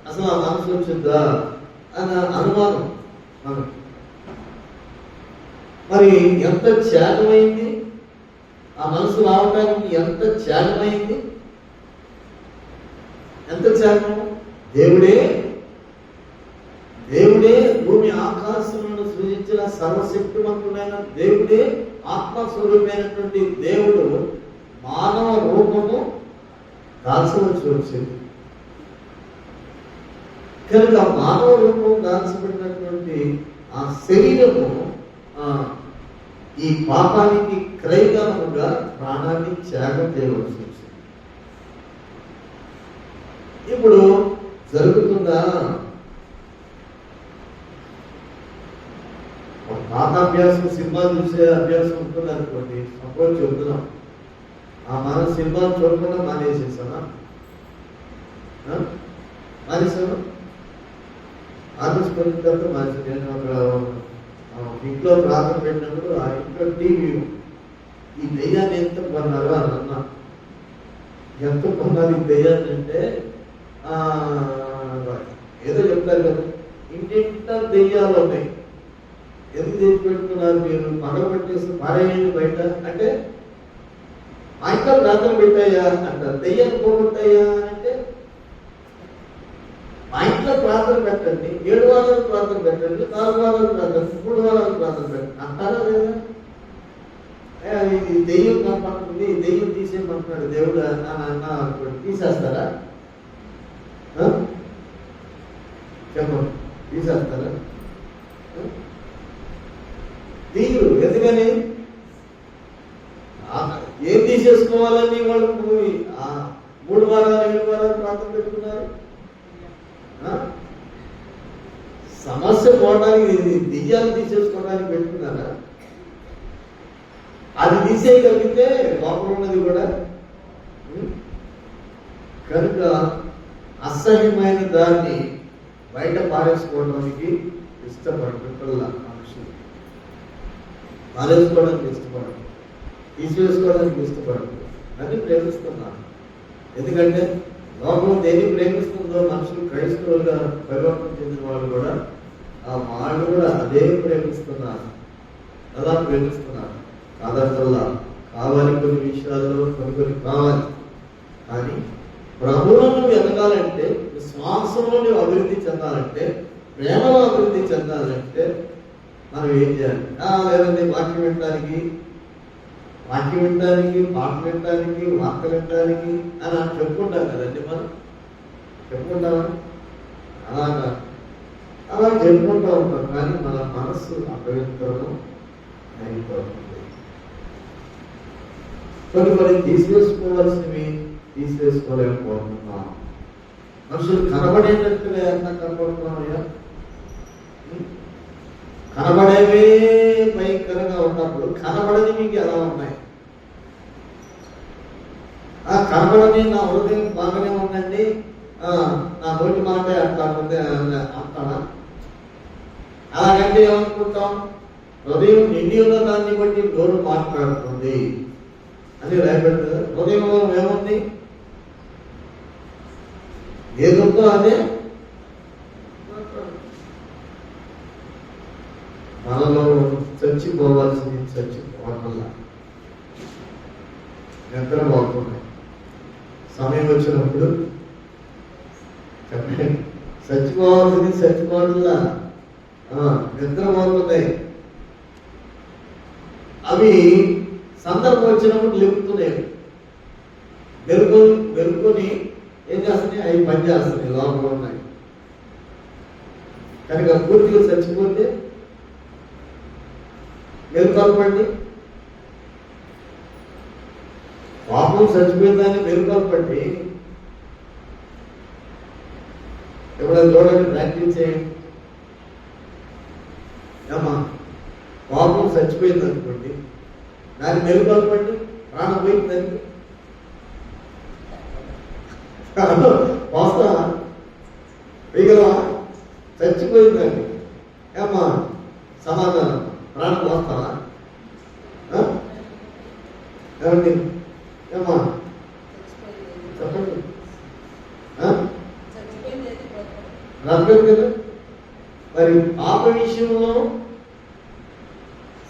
అసలు ఆ మనసు వచ్చిద్దా అన్న అనుమానం మనకి. మరి ఎంత త్యాగమైంది ఆ మనసు రావడానికి, ఎంత త్యాగమైంది, ఎంత త్యాగం! దేవుడే భూమి ఆకాశములను సృజించిన సర్వశక్తివంతుడైన దేవుడే, ఆత్మస్వరూపమైనటువంటి దేవుడు మానవ రూపము దాల్చవలసి వచ్చింది. కనుక మానవ రూపం దాల్చబడినటువంటి ఆ శరీరము ఈ పాపానికి క్రయధనముగా ప్రాణాన్ని త్యాగం చేయవలసి వచ్చింది. ఇప్పుడు జరుగుతుందా? పాత అభ్యాసం, సినిమా చూసే అభ్యాసం ఉంటుంది అనుకోండి, సపోజ్ చెబుతున్నాం, మనం సినిమా చూడకుండా మానేసేసానా? మానేసాను. ఆఫీస్కి వచ్చిన తర్వాత మానేసి, నేను అక్కడ ఇంట్లో ప్రార్థన పెట్టినప్పుడు ఆ ఇంట్లో టీవీ, ఈ దెయ్యాన్ని ఎంత కొన్నారు అని అన్నా. ఎంత కొన్నారు ఈ దెయ్యాన్ని అంటే, ఏదో చెప్తారు కదా, ఇంటింట దెయ్యాలు ఉన్నాయి, ఎందుకు తెచ్చి పెట్టుకున్నారు మీరు? పగ పెట్టేసి పారేయండి బయట అంటే, మా ఇంట్లో ప్రార్థన పెట్టాయా అంటారు. దెయ్యాన్ని పోగొట్టాయా అంటే, మా ఇంట్లో ప్రార్థన పెట్టండి, 7 వారాలు ప్రార్థన పెట్టండి, 4 వారాలు ప్రార్థన, 3 వారాలు ప్రార్థన పెట్టండి అంటారా లేదా? ఇది దెయ్యం కనపడుతుంది, దెయ్యం తీసేయమంటున్నాడు దేవుడు అని అన్నా అనుకోండి, తీసేస్తారా? చెప్పండి, తీసేస్తారా? తీరు. ఎందుకని? ఏం తీసేసుకోవాలని వాళ్ళు 3 వారాలు 7 వారాలు ప్రార్థన పెట్టుకున్నారు? సమస్య పోవడానికి, దెయ్యాలు తీసేసుకోవడానికి పెట్టుకున్నారా? అది తీసేయగలిగితే లోపల ఉన్నది కూడా. కనుక అసహ్యమైన దాన్ని బయట పారేసుకోవడానికి ఇష్టపడుతున్నా మనుషులు, పారేసుకోవడానికి ఇష్టపడరు, తీసివేసుకోవడానికి ఇష్టపడరు, అని ప్రేమిస్తున్నాను. ఎందుకంటే లోపల దేన్ని ప్రేమిస్తుందో మనుషులు, క్రైస్తవులుగా పరివర్తన చెందిన వాళ్ళు కూడా వాళ్ళు కూడా అదే ప్రేమిస్తున్నారు, అలా ప్రేమిస్తున్నారు. కాదల్లా కావాలి, కొన్ని విషయాల్లో కొన్ని కావాలి. కానీ ప్రభువులను ఎదగాలంటే, విశ్వాసంలో నువ్వు అభివృద్ధి చెందాలంటే, ప్రేమలో అభివృద్ధి చెందాలంటే మనం ఏం చేయాలి? లేదంటే వాక్యం వినడానికి, పాటలు వినడానికి, వార్తలు వినడానికి అని చెప్పుకుంటాం కదండి. మనం చెప్పుకుంటామా? అలాగా అలా చెప్పుకుంటూ ఉంటాం, కానీ మన మనస్సు అపవిత్రము అయిపోతుంది. కొన్ని తీసివేసుకోవాల్సినవి తీసివేసుకోలేకపోతున్నాం. మనుషులు కనబడేటట్టుగా ఎంత కనబడుతున్నామయ్యా? కనబడేవే భయంకరంగా ఉన్నప్పుడు కనబడని మీకు ఎలా ఉన్నాయి? ఆ కనబడని నా హృదయం బాగానే ఉందండి, నా నోటి మాట అట్లా ఉంది అంటానా? అలాగంటే ఏమనుకుంటాం? హృదయం నిండి ఉన్న దాన్ని బట్టి నోరు మాట్లాడుతుంది అని రాయబెట్టు. హృదయంలో ఏముంది? ఏదుందో అదే మనలో చచ్చిపోవాల్సింది చచ్చిపోవట్లా, నిద్రపోతున్నాయి. సమయం వచ్చినప్పుడు చెప్పండి, చచ్చిపోవాల్సింది చచ్చిపోవట్లా, నిద్రపోతున్నాయి. అవి సందర్భం వచ్చినప్పుడు లేపుతున్నాయి. వెలుకొని ఏం చేస్తున్నాయి? అవి పని చేస్తున్నాయి, లోపల ఉన్నాయి. కనుక పూర్తిగా చచ్చిపోతే మెలుకొల్పండి. పాపం చచ్చిపోయిందని మెలుకొల్పండి. ఎప్పుడైనా చూడండి, ప్రాక్టీస్ చేయండి. అమ్మా పాపం చచ్చిపోయింది అనుకోండి, దాన్ని మెలుకొల్పండి. ప్రాణం పోయిందని వస్తావా? వేయగలవా? చచ్చిపోయిందండి ఏమ్మా సమాధానం, ప్రాణం వస్తావా? ఏమండి ఏమ్మా చెప్పండి. బ్రతకదు కదా. మరి పాప విషయంలో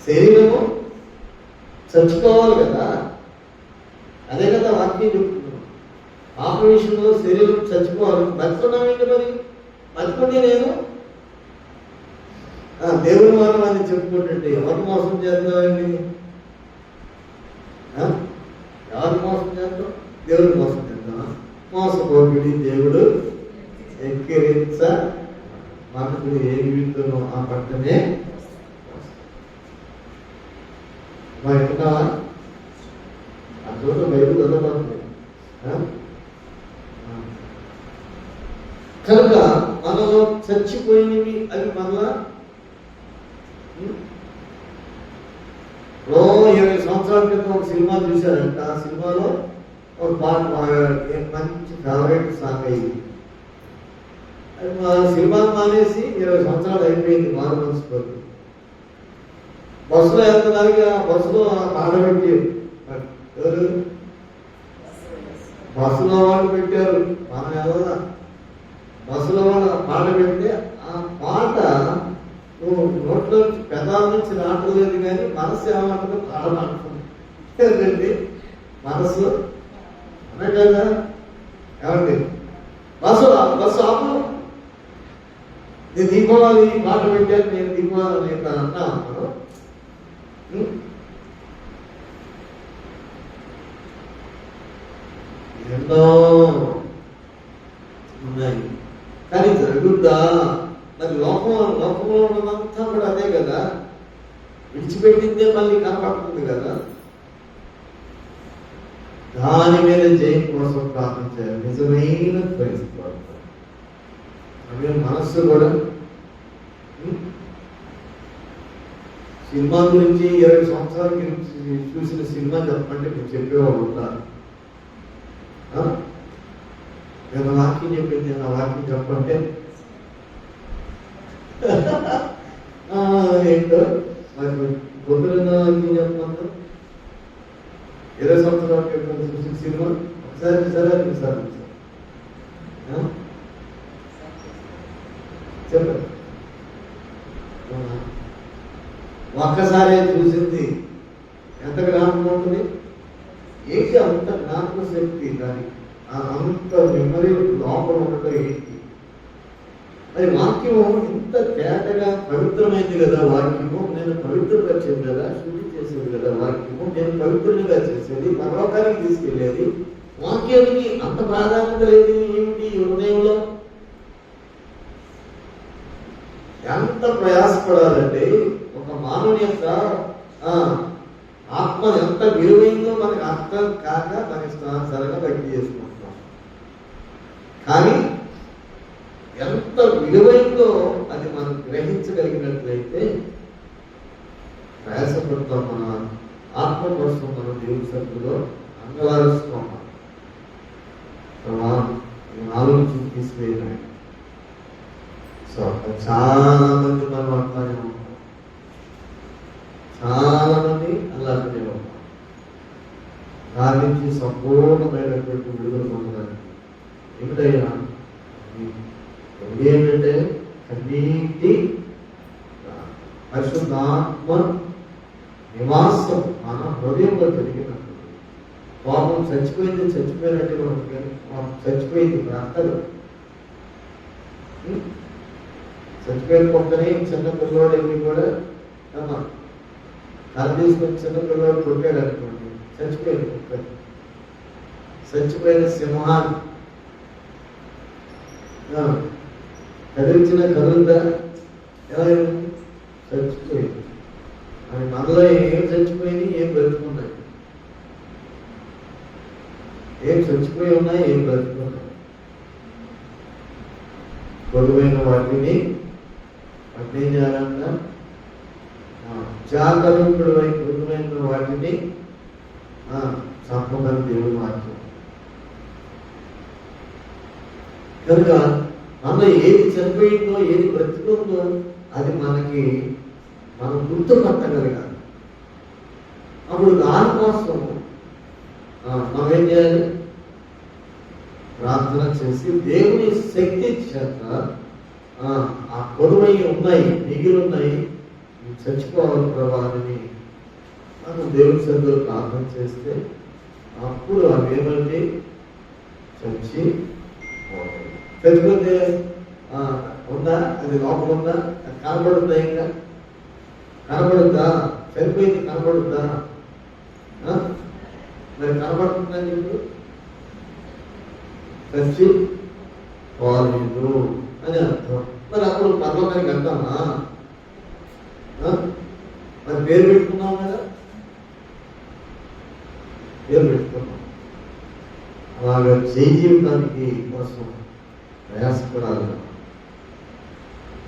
శరీరము చచ్చిపోవాలి కదా, అదే కదా వాక్యం చెప్తున్నాం. పాప విషయంలో శరీరం చచ్చిపోవాలి. బతుకున్నామేంటి మరి? బతుకుంటే నేను దేవుని మానం అని చెప్పుకుంటుంటే ఎవరు మోసం చేద్దామండి? ఎవరు మోసం చేద్దాం? దేవుడు మోసం చేద్దాం. మోసపోకుడి దేవుడు ఎక్కిరించ మనకు ఏ విధంలో ఆ పట్టనే వింటున్నావా? ఆ చోట బైబిల్ చదవబడుతుంది. కనుక మనలో చచ్చిపోయినవి అవి మళ్ళా 20 సంవత్సరాల క్రితం ఒక సినిమా చూశారంట. ఆ సినిమాలో ఒక పాట మంచి ఫేవరెట్ సాంగ్ అయ్యింది. సినిమా మానేసి 20 సంవత్సరాలు అయిపోయింది. మారు మనసుపోయింది. బస్సులో వెళ్తున్నారు, బస్సులో పాట పెట్టి ఎవరు బస్సులో వాళ్ళు పెట్టారు, మనం ఎలా బస్సులో వాళ్ళు పాట పెడితే ఆ పాట నువ్వు నోట్లో పెదాల నుంచి రావట్లేదు, కానీ మనసు ఏమంటుందో పాట అంటుంది. మనసు అనే కదా. ఏమండి బస్సు ఆపు, నేను దీపావళి పాట పెట్టాను, నేను దీపావళి అన్నా అన్నాడు. ఎన్నో ఉన్నాయి, కానీ జరుగుద్దా? మరి లోకంలో ఉన్నదంతా కూడా అదే కదా, విడిచిపెట్టిందే మళ్ళీ కనపడుతుంది కదా. దాని మీద జయం కోసం ప్రార్థించారు నిజమైన క్రైస్తవులు. మనస్సు కూడా సినిమా గురించి 20 సంవత్సరాల గురించి చూసిన సినిమా చెప్పండి, మీరు చెప్పేవాళ్ళు ఉంటారు. నేను వాక్యం చెప్పింది, నేను వాక్యం చెప్పంటే ఏంటో మరి పొద్దున వాక్యం చెప్పమంటారు. 20 సంవత్సరాల క్రితం చూసిన సినిమా ఒకసారి సార్ చెప్పండి. ఒక్కసారి చూసింది ఎంత జ్ఞాపకం ఉంటుంది? ఏంటి అంత జ్ఞాపక శక్తి, దానికి అంత మెమరీ లోపల ఉండటం ఏంటి? మరి వాక్యము ఇంత తేటగా పవిత్రమైంది కదా. వాక్యము నేను పవిత్రపరిచేది కదా, శుద్ధి చేసేది కదా. వాక్యము నేను పవిత్రునిగా చేసేది, పరలోకానికి తీసుకెళ్ళేది. వాక్యానికి అంత ప్రాధాన్యత లేదు ఏమిటి హృదయంలో? ఎంత ప్రయాసపడాలంటే ఒక మానవుని యొక్క ఆ, ఆత్మ ఎంత విలువైందో మనకు అర్థం కాక మనకి ఇష్టానుసారంగా బయట చేసుకుంటున్నాం. కానీ ఎంత విలువైందో అది మనం గ్రహించగలిగినట్లయితే ప్రయాసపడతాం. మన ఆత్మ కోసం మనం దేవుడి సభలో అంగలారుస్తాం. ఆలోచన తీసుకుపోయినాయి. సో చాలా మంది మనం అట్లానే ఉంటాం, చాలా మంది అలాంటినే ఉంటాం. దాని నుంచి సంపూర్ణమైనటువంటి విడుదల పొందడానికి ఏమిటైనా ఏంటంటే కన్నీటి పరిశుద్ధాత్మ నివాసం మన హృదయంలో జరిగినప్పుడు పాపం చచ్చిపోయినట్టు మనకి చచ్చిపోయింది ప్రార్థన. చచ్చిపోయిన పక్కనే చిన్న పిల్లవాడు వెళ్ళి కూడా తల తీసుకొని చిన్న పిల్లవాడు కొట్టాడు అనుకోండి, చచ్చిపోయింది కుక్క, చచ్చిపోయిన సింహాన్ని కదిలించిన కదులుదా ఎలా చచ్చిపోయింది. అని మనలో ఏం చచ్చిపోయింది, ఏం బ్రతుకున్నాయి, ఏం చచ్చిపోయి ఉన్నాయి, ఏం బ్రతుకున్నాయి. పొదువైన వాటిని ఏం చేయాలంట, జాగరూకుడు పొదువైన వాటిని చంపమని దేవుడు వాక్యం. కనుక మనలో ఏది చనిపోయిందో, ఏది బ్రతుకుందో అది మనకి మనం గుర్తుపట్టగలగాలి. అప్పుడు దానికోసం మనం ఏం చేయాలి, ప్రార్థన చేసి దేవుని శక్తి చేత ఆ కొడువై ఉన్నాయి, మిగిలిన్నాయి, చచ్చిపోవాలి ప్రభావాన్ని మనం దేవుని సన్నిధిలో ప్రార్థన చేస్తే అప్పుడు అవి ఏమండి చచ్చిపోతే ఉందా, అది లోపల ఉందా, అది కనబడుద్దా, ఇంకా కనబడుద్దా, చనిపోయింది కనబడుద్దా, మరి కనబడుతుందని చెప్పు చచ్చి పోలేదు అని అర్థం. మరి అప్పుడు పర్లోకానికి వెళ్తామా? మరి పేరు పెట్టుకున్నాం కదా, పేరు పెట్టుకున్నాం. అలాగా జీవితానికి కోసం ప్రయాసపడాలి.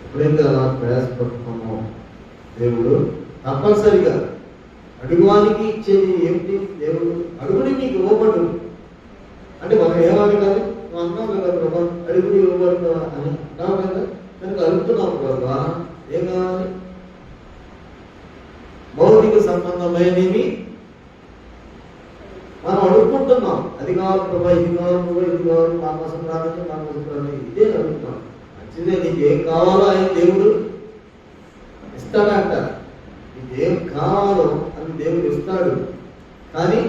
ఎప్పుడైతే అలా ప్రయాసపడుతున్నామో దేవుడు తప్పనిసరిగా అడుగువానికి ఇచ్చేది ఏమిటి, దేవుడు అడుగుని నీకు ఇవ్వబడు అంటే మనం ఏమడగాలి, నువ్వు అన్నావు కదా ప్రభా అడుగుని ఇవ్వబడు అని అన్నావు కదా, కనుక అడుగుతున్నావు ప్రభా ఏం కావాలి, భౌతిక సంబంధమైనవి మనం అడుగుకుంటున్నాం. అది కావాలి ప్రభా, ఇది కావాలి ప్రభా, ఇది కావాలి, మా కోసం రాదంటే మా కోసం రాదు, ఇదే అడుగుతున్నాం. మంచిదే, నీకు ఏం కావాలో ఆయన దేవుడు ఇస్తాడంట. నీకు ఏం కావాలో అని దేవుడు ఇస్తాడు. కానీ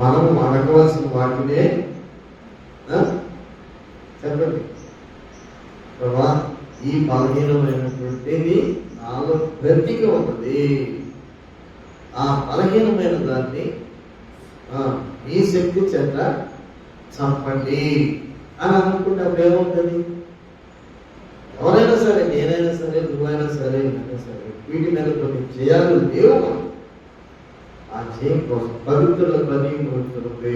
మనం అడగవలసిన వాటినే చెప్పండి ప్రభా, ఈ బలహీనమైనటువంటిది నాలో ప్రతిగా ఉన్నది, ఆ బలహీనమైన దాన్ని మీ శక్తి చేత చంపండి అని అనుకుంటే అప్పుడు ఏమవుతుంది, ఎవరైనా సరే, నేనైనా సరే, నువ్వైనా సరే, నేనైనా సరే, వీటి మీద కొన్ని చేయాలి లేవు. మనం ఆ చేయం కోసం పవిత్రుల పని పవిత్రులపై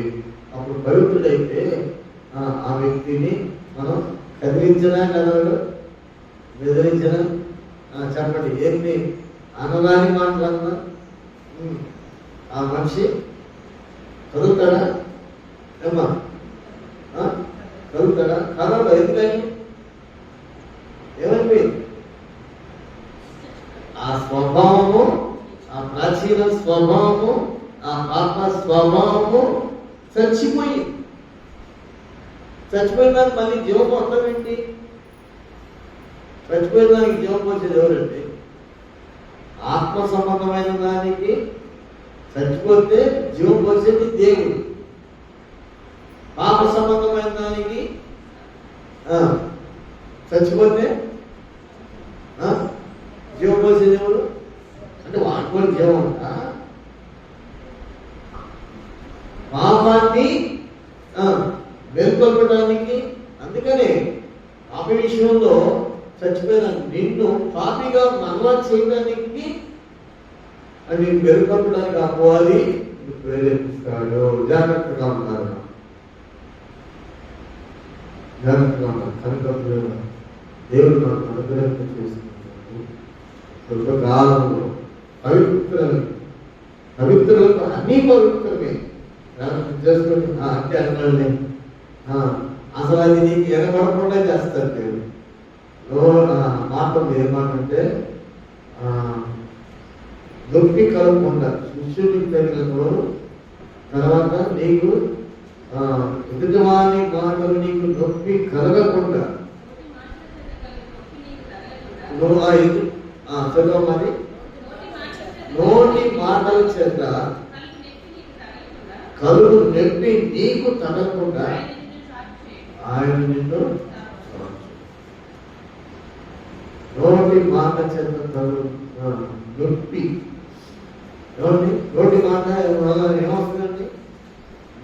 అప్పుడు పవిత్రుడైతే ఆ వ్యక్తిని మనం కదిలించినా కదలడు, బెదిరించినా చెప్పండి ఏంటి అనరాని మాటలన్నా ఆ మనిషి చదువుతాడా ఏమా, చదువుతాడా కాదా, ఎందుకని ఏమైపోయింది ఆ స్వభావము, ఆ ప్రాచీన స్వభావము, ఆ పాప స్వభావము చచ్చిపోయి చచ్చిపోయిన దానికి మళ్ళీ జీవం పోతాం ఏంటి? చచ్చిపోయిన దానికి జీవం పోసేది ఎవరండి? ఆత్మ సంబంధమైన దానికి చచ్చిపోతే జీవం పోసేది దేవుడు. పాప సంబంధమైన దానికి చచ్చిపోతే జీవం పోసేది ఎవరు? అంటే వాటి కూడా జీవం అంట. పాప మేల్కొల్పడానికి. అందుకనే పాపి విషయంలో చచ్చిపోయిన నిన్ను పాపిగా మరలా చేయడానికి అది మేల్కొల్పడానికి అపవాది ప్రేరేపిస్తాడు. జాగ్రత్తగా ఉన్నారు, జాగ్రత్తగా ఉన్నారు. కనుక దేవుడు మనకు అనుగ్రహం చేస్తున్నాడు. స్వల్పకాలంలో పవిత్రులకు అన్ని పవిత్రమే చేసుకుని అంటే అన్నాళ్ళని అసలు అది నీకు ఎనబడకుండా చేస్తారు దేవుడు. మాటలు ఏమంటే నొప్పి కలగకుండా శిష్యుడికి తగిన తర్వాత నీకు ఎదుటివాని మాటలు నీకు నొప్పి కలగకుండా చదవమని నోటి మాటల చేత కలుగు నొప్పి నీకు తగలకుండా ఆయన నిన్ను నోటి మాట చేత కలుగు నొప్పి. నోటి మాట వల్ల ఏమొస్తుందండి?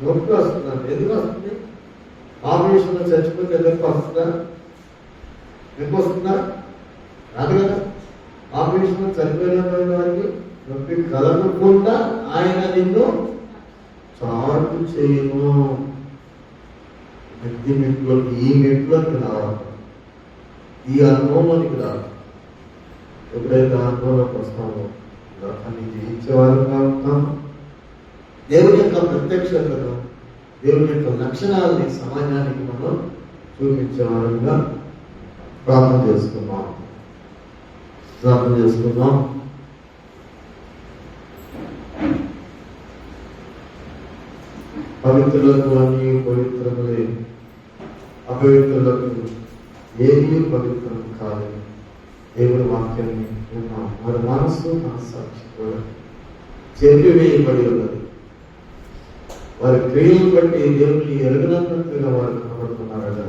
నొప్పి వస్తుందండి. ఎందుకు వస్తుంది? ఆపరేషన్లో చచ్చిపోతే నొప్పి వస్తుందా? నొప్పి వస్తుందా? రాదు కదా. ఆపరేషన్లో చనిపోయిన వారికి నొప్పి కలగకుండా ఆయన నిన్ను చాటు చేయను. వ్యక్తి మెట్లోకి ఈ మెట్లోకి రావాలి, ఈ అనుభవంలోనికి రావాలి. ఎప్పుడైతే అనుభవంలోకి వస్తామో దాన్ని జయించేవారుగా ఉంటాం. దేవుని యొక్క ప్రత్యక్షతను, దేవుని యొక్క లక్షణాలని సమాజానికి మనం చూపించేవారుగా ప్రార్థన చేసుకున్నాం. పవిత్రులకు అన్ని పవిత్రములే, అపవిత్రులకు ఏది పవిత్రం కాదని దేవుని వాక్యాన్ని విన్నాం. వారి మనస్సు మనస్సాక్షి కూడా చెరిపివేయబడి ఉన్నది. వారి క్రియలు బట్టి దేవుని ఎరగనంతగా వారు కనబడుతున్నారట.